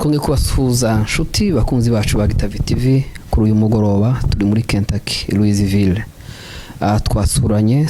twongeye kubasuhuza nshuti bakunzi bacu ba Gitavi TV kuri uyu mugoroba turi muri Kentucky Louisville.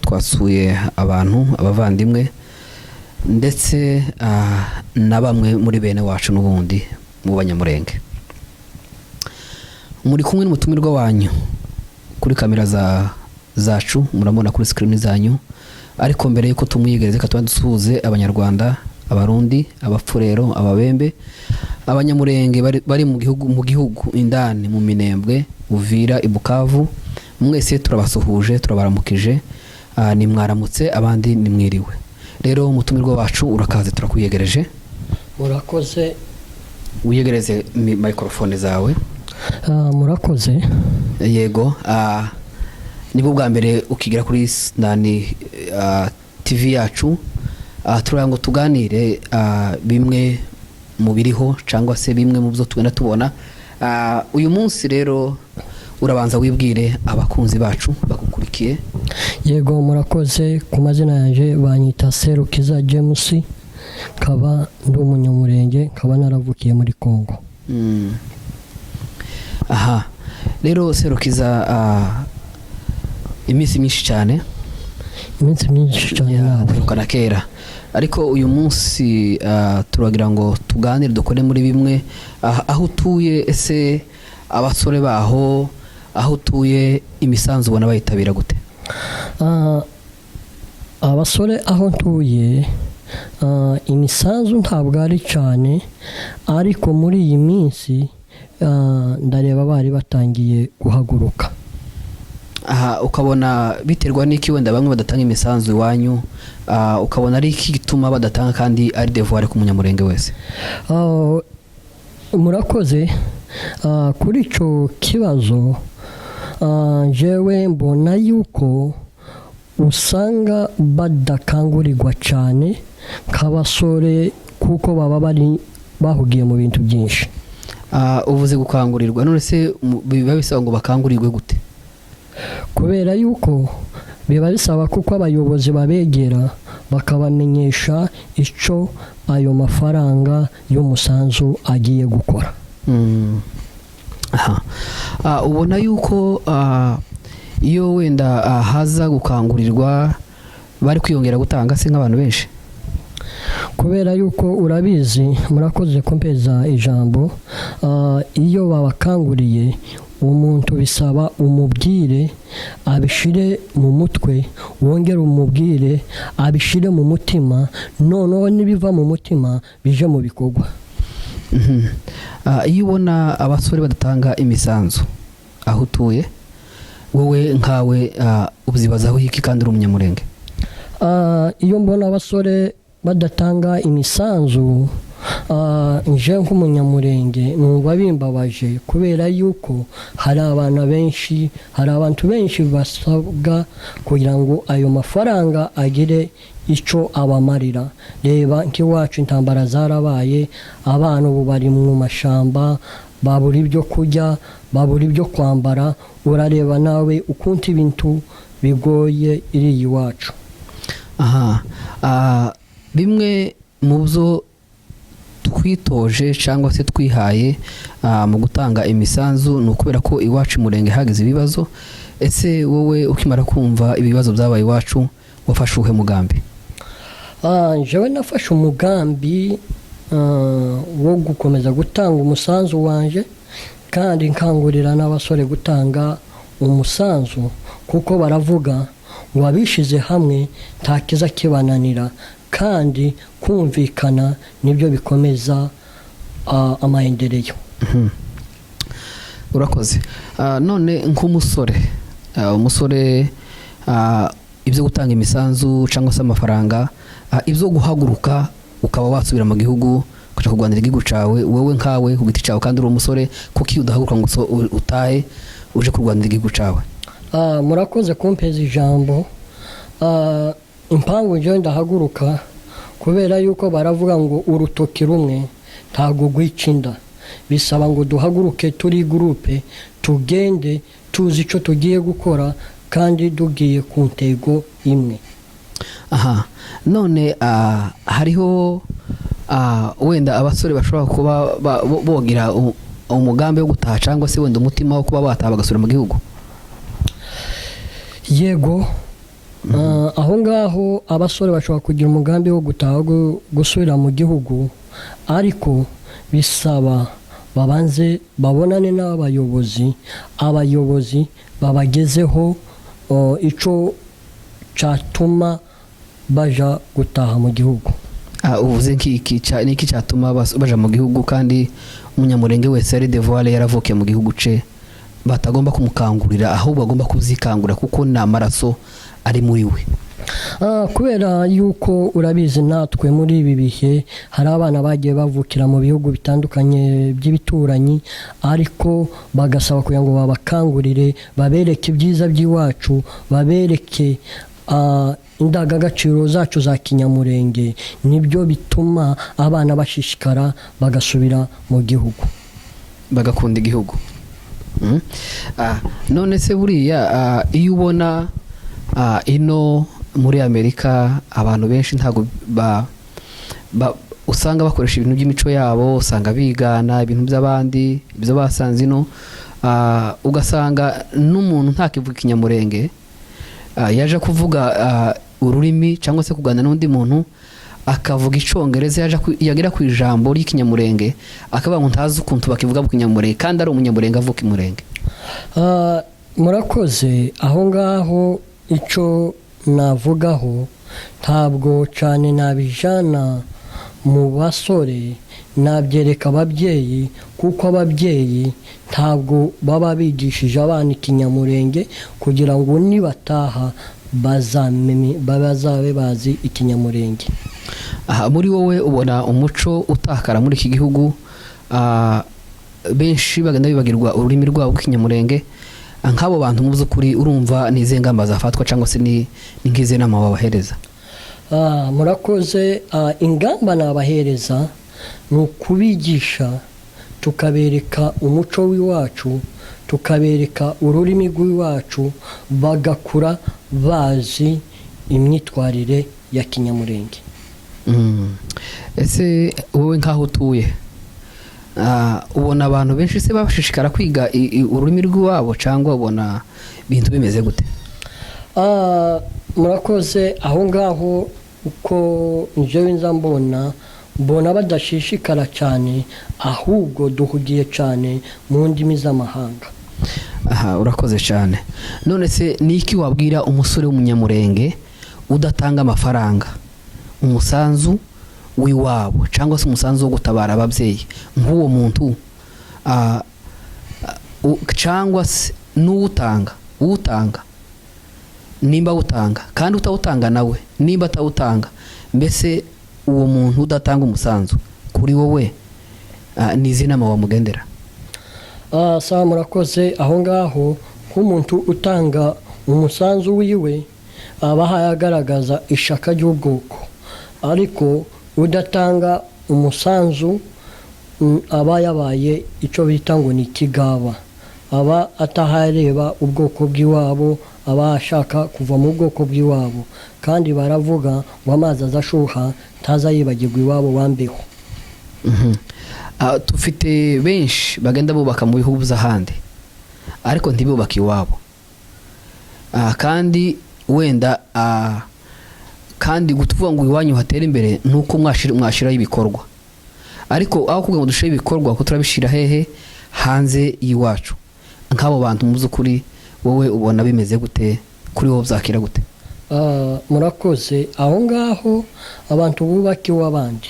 Twasuye abantu abavandimwe ndetse na bamwe muri bene wacu n'ubundi mu Banyamurenge. Muri kumwe n'umutumirwa wanyu kuri kamera zacu muramubona kuri screen zanyu, ariko mbere yuko tumwiyegereza ka dusuhuze Abanyarwanda, Abarundi, Abapfurero, Ababembe, Abanyamurenge bari mu gihugu indani mu Minembwe, Uvira, Ibukavu. Mwese turabasuhuje, turabaramukije, ni mwaramutse abandi ni mwiriwe. Rero umutumirwa wacu urakaze, turakwiyegereje. Murakoze. Wiyegereze microphone zawe. Murakoze. Yego, nibwo bwa mbere ukigira kuri TV yacu. Turango tuganire bimwe mu biriho cyangwa se bimwe mu byo tugenda tubona. Uyu munsi rero urabanza wibwire abakunzi bacu bakukurikiye. Yego, murakoze. Ku mazina yanjye banyita Serukiza James, kaba ndi Umunyamurenge, kaba naravukiye muri Kongo. Aha, rero Serukiza, iminsi myinshi cyane kana kera, ariko uyu munsi turagira ngo tuganire dukore muri bimwe. Aho utuye, ese abasore baho aho utuye imisanzu ubona bayitabira gute? Abasore aho ntuye imisanzu ntabwo ari cyane, ariko muri iyi minsi ndareba bari batangiye guhaguruka. Aha, ukabona biterwa n'iki wenda bamwe badatanga imisanzu iwanyu, ukabona ari iki gituma badatanga kandi ari devoir ku Munyamurenge wese? Murakoze. Kuri icyo kibazo jewe mbona yuko usanga badakangurirwa cyane nk'abasore, kuko baba bahugiye mu bintu byinshi. Uvuze gukangurirwa, none se biba bisaba ngo bakangurirwe gute? Kubera yuko biba bisaba kuko abayobozi babegera bakabamenyesha icyo ayo mafaranga y'umusanzu agiye gukora. Ubona yuko iyo wenda haza gukangurirwa bari kwiyongera gutanga se nk'abantu benshi? Kubera yuko urabizi, murakoze kumpeza ijambo, iyo babakanguriye umuntu bisaba umubwire abishire mu mutwe, wongere umubwire abishire mu mutima, noneho nibiva mu mutima bije mu bikorwa. Iyo ubona abasore badatanga imisanzu aho utuye, wowe nkawe uzibazaho iki kandi uri Umunyamurenge? Iyo mbona abasore badatanga imisanzu, nje nk'Umunyamurenge numva bimbabaje, kubera yuko hari abantu benshi basabwa kugira ngo ayo mafaranga agire icyo abamarira. Reba nk'iwacu intambara zarabaye, abana ubu bari mu mashamba, babura ibyo kurya, babura ibyo kwambara. Urareba nawe ukuntu ibintu bigoye iri iwacu. Bimwe mu byo twitoje cyangwa se twihaye mu gutanga imisanzu ni ukubera ko iwacu Murenge hagize ibibazo. Ese wowe ukimara kumva ibibazo byabaye iwacu wafashe uhe mugambi? Jewe nafashe umugambi wo gukomeza gutanga umusanzu wanje, kandi nkangurira n'abasore gutanga umusanzu, kuko baravuga ngo abishize hamwe nta kiza kibananira, kandi kumvikana nibyo bikomeza amaendeleo. Urakoze. None nk'umusore, umusore, ibyo gutanga imisanzu cyangwa se amafaranga, ibyo guhaguruka ukaba wasubira mu gihugu kuja kurwanira igihugu cawe, wowe nkawe ku giti cawe kandi uri umusore, kuki udahaguruka ngo utahe uje kurwanira igihugu cawe? Murakoze kumpeza ijambo. Impangu nje ndahaguruka kubera yuko baravuga ngo urutoki rumwe ntago gwicinda. Bisaba ngo duhaguruke turi groupe, tugende tuzi icyo tugiye gukora kandi dugiye ku ntego imwe. None hariho wenda abasore bashobora kuba bogira umugambi wo gutaha cyangwa se wenda umutima wo kuba bataha bagasubira mu gihugu? yego, aho ngaho abasore bashobora kugira umugambi wo gutaha gusubira mu gihugu, ariko bisaba babanze babonane n'abayobozi, abayobozi babagezeho icyo cyatuma baja gutaha mu gihugu. Uvuze niki cyatuma baja mu gihugu kandi umunyamurenge wese ari devoir yaravukiye mu gihugu ce, batagomba kumukangurira ahubwo bagomba kuzikangura kuko ni amaraso ari muri we? Kubera yuko urabizi natwe muri ibi bihe hari abana bagiye bavukira mu bihugu bitandukanye by'ibituranyi, ariko bagasaba kugira ngo babakangurire, babereke ibyiza by'iwacu, babereke indangagaciro zacu za kinyamurenge. Nibyo bituma abana bashishikara bagasubira mu gihugu, bagakunda igihugu. None se buriya iyo ubona ino muri Amerika abantu benshi ntago usanga bakoresha ibintu by'imico yabo, usanga bigana ibintu by'abandi ibyo basanze ino, ugasanga n'umuntu ntakivuga ikinyamurenge yaje kuvuga ururimi cyangwa se kuganira n'undi muntu akavuga icyongereza, yagira ku ijambo ry'ikinyamurenge akavuga ngo ntazi ukuntu bakivuga mu kinyamurenge kandi ari umunyamurenge avuka imurenge. Murakoze. Aho ngaho icyo navugaho ntabwo cyane nabijana mu basore, nabyereka ababyeyi, kuko ababyeyi ntabwo baba bigishije abana ikinyamurenge kugira ngo nibataha bazabe bazi ikinyamurenge. Muri wowe ubona umuco utakara muri iki gihugu, benshi bagenda bibagirwa ururimi rwabo rw'ikinyamurenge, nk'abo bantu mu by'ukuri urumva ni izihe ngamba zafatwa cyangwa se ni nk'izihe nama wabahereza? Murakoze. Ingamba nabahereza ni ukubigisha, tukabereka umuco w'iwacu, tukabereka ururimi rw'iwacu, bagakura bazi imyitwarire ya kinyamurenge. Ese wowe nk'aho utuye ubona abantu benshi se bashishikara kwiga ururimi rw'iwabo cyangwa ubona ibintu bimeze gute? Murakoze. Aho ngaho uko njyewe nza mbona badashishikara cyane, ahubwo duhugiye cyane mu ndimi z'amahanga. Urakoze cyane. None se niki wabwira umusore w'umunyamurenge udatanga amafaranga, umusanzu w'iwabo cyangwa se umusanzu wo gutabara ababyeyi nk'uwo muntu, cyangwa se n'uwutanga nimba utanga kandi utawutanga nawe nimba atawutanga, mbese uwo muntu udatanga umusanzu kuri wowe ni izihe nama wamugendera? Sawa, murakoze. Aho ngaho nk'umuntu utanga umusanzu wiwe aba agaragaza ishaka ry'ubwoko, ariko udatanga umusanzu aba yabaye icyo bita ngo ni ikigaba, aba atahareba ubwoko bw'iwabo, aba ashaka kuva mu bwoko bw'iwabo, kandi baravuga ngo amazi azashuha ntaza yibagirwa iwabo wambeho. Tufite benshi bagenda bubaka mu bihugu by'ahandi ariko ntibubake iwabo, kandi wenda kandi gutuvuga ngo iwanyu hatera imbere nuko mwashiraho ibikorwa, ariko aho kugira ngo dushire ibikorwa ko turabishira hehe hanze y'iwacu. Nk'abo bantu mu by'ukuri wowe ubona bimeze gute, kuri wowe byakira gute? Murakoze. Aho ngaho abantu bubaka iw'abandi,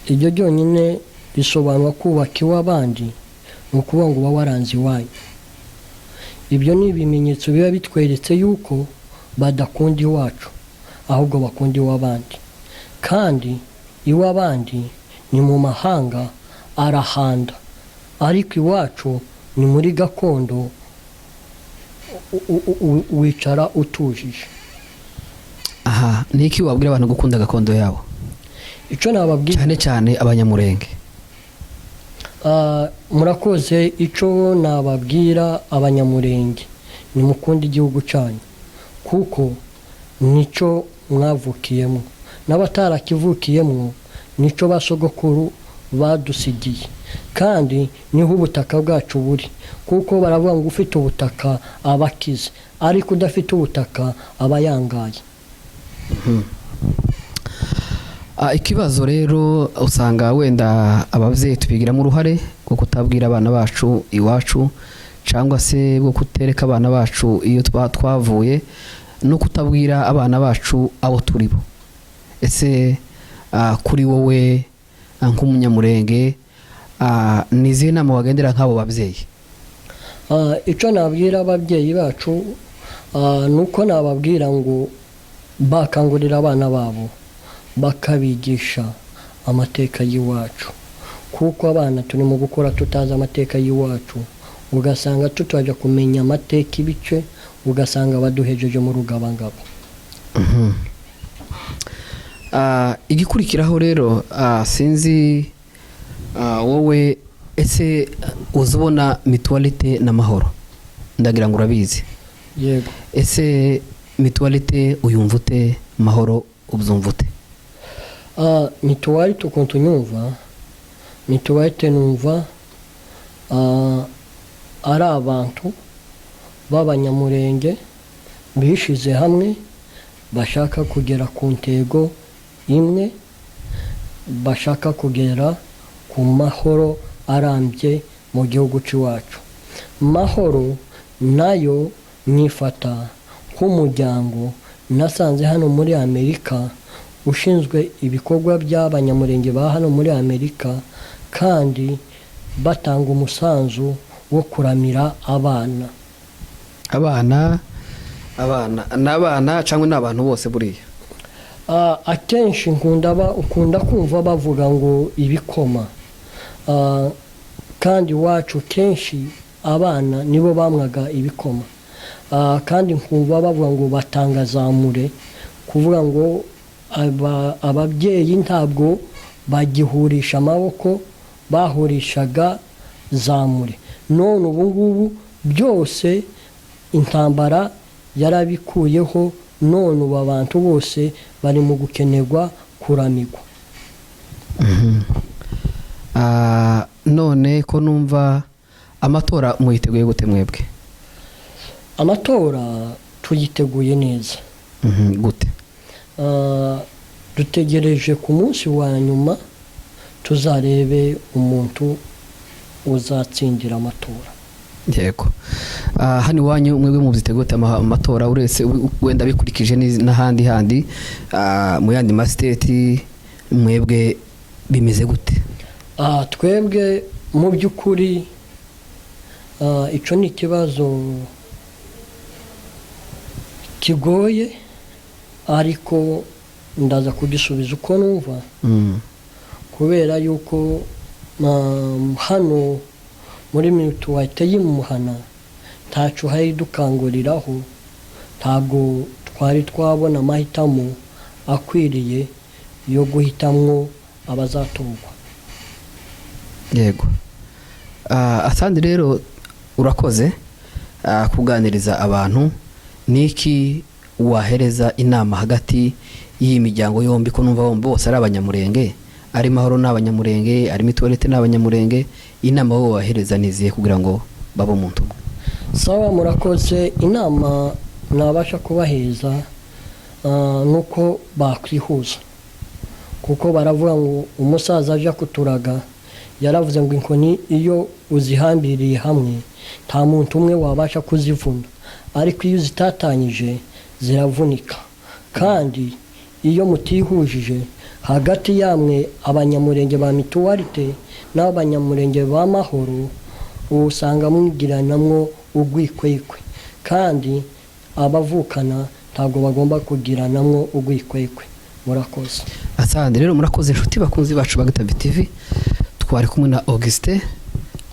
ibyo byonyine bisobanura kubaka iw'abandi, ni ukuvuga ngo uba waranze iwanyu. Ibyo ni ibimenyetso biba bitweretse yuko badakunda iwacu ahubwo bakunda iw'abandi, kandi iw'abandi ni mu mahanga arahanda, ariko iwacu ni muri gakondo, wicara utujije. Niki wabwira abantu gukunda gakondo yabo? Icyo nababwira cyane cyane abanyamurenge. Murakoze. Icyo nababwira abanyamurenge ni mukunda igihugu cyanyu, kuko nicyo mwavukiyemo, n'abatarakivukiyemo nico basogokuru badusigiye, kandi niho ubutaka bwacu buri, kuko baravuga ngo ufite ubutaka aba akize, ariko udafite ubutaka aba yangaye. Ikibazo rero usanga wenda ababyeyi tubigiramo uruhare rwo kutabwira abana bacu iwacu, cyangwa se bwo kutereka abana bacu iyo twavuye, no kutabwira abana bacu abo turi bo. Ese kuri wowe nk'umunyamurenge ni izihe nama wagendera nk'abo babyeyi? Icyo nabwira ababyeyi bacu ni uko nababwira ngo bakangurira abana babo bakabigisha amateka y'iwacu, kuko abana turimo gukora tutazi amateka y'iwacu, ugasanga tutajya kumenya amateka ibice, ugasanga baduhejeje mu rugabangabo. Igikurikiraho rero sinzi wowe, ese uzubona mituwalite n'amahoro? Ndagira ngo urabizi. Yego. Ese mituwalite uyumva ute, mahoro ubyumva ute? Mituwalite ukuntu nyumva, mituwalite numva ari abantu b'abanyamurenge bishize hamwe, bashaka kugera ku ntego imwe, bashaka kugera ku mahoro arambye mu gihugu cy'iwacu. Mahoro nayo nifata nk'umuryango nasanze hano muri Amerika ushinzwe ibikorwa by'abanyamurenge ba hano muri Amerika, kandi batanga umusanzu wo kuramira abana. N'abana cyangwa n'abantu bose buriya? Akenshi ukunda kumva bavuga ngo ibikoma, kandi iwacu kenshi abana nibo bamwaga ibikoma, kandi nkumva bavuga ngo batanga zamure, kuvuga ngo ababyeyi ntabwo bagihurisha amaboko, bahurishaga zamure. None ubu ngubu byose intambara yarabikuyeho, none ubu abantu bose bari mu gukenerwa kuramigwa. None ko numva amatora muyiteguye gute mwebwe? Amatora tuyiteguye neza. Gute? Dutegereje ku munsi wa nyuma tuzarebe umuntu uzatsindira amatora. Yego. Hano iwanyu mwebwe mubyiteguye amatora, uretse wenda bikurikije n'ahandi mu yandi masiteti, mwebwe bimeze gute? Twebwe mu by'ukuri icyo ni ikibazo kigoye, ariko ndaza kugisubiza uko numva, kubera yuko hano muri mituwalite y'Imuhana ntacu hari dukanguriraho, ntabwo twari twabona amahitamo akwiriye yo guhitamwo abazatorwa. Yego. Asandi rero urakoze kuganiriza abantu. Niki wahereza inama hagati y'iyi miryango yombi, ko numva bombi bose ari abanyamurenge, ari mahoro n'abanyamurenge, ari mituwalite n'abanyamurenge, inama wowe wahereza niziye kugira ngo babe umuntu umwe? Sawa, murakoze. Inama nabasha kubaheza nuko bakwihuza, kuko baravuga ngo umusaza aje kuturaga yaravuze ngo inkoni iyo uzihambiriye hamwe nta muntu umwe wabasha kuzivuna, ariko iyo zitatanyije ziravunika. Kandi iyo mutihujije hagati yamwe abanyamurenge ba mituwalite n'abanyamurenge ba mahoro, usanga mwigiranamwo ugwikwekwe, kandi abavukana ntabwo bagomba kugiranamwo ugwikwekwe. Murakoze. Asandi rero murakoze inshuti bakunzi bacu ba Gatavi TV. Twari kumwe na Augustin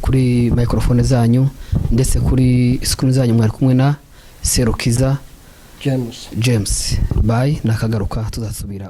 kuri microphone zanyu, ndetse kuri screen zanyu mwari kumwe na Serukiza James. Bye, nakagaruka tuzasubira.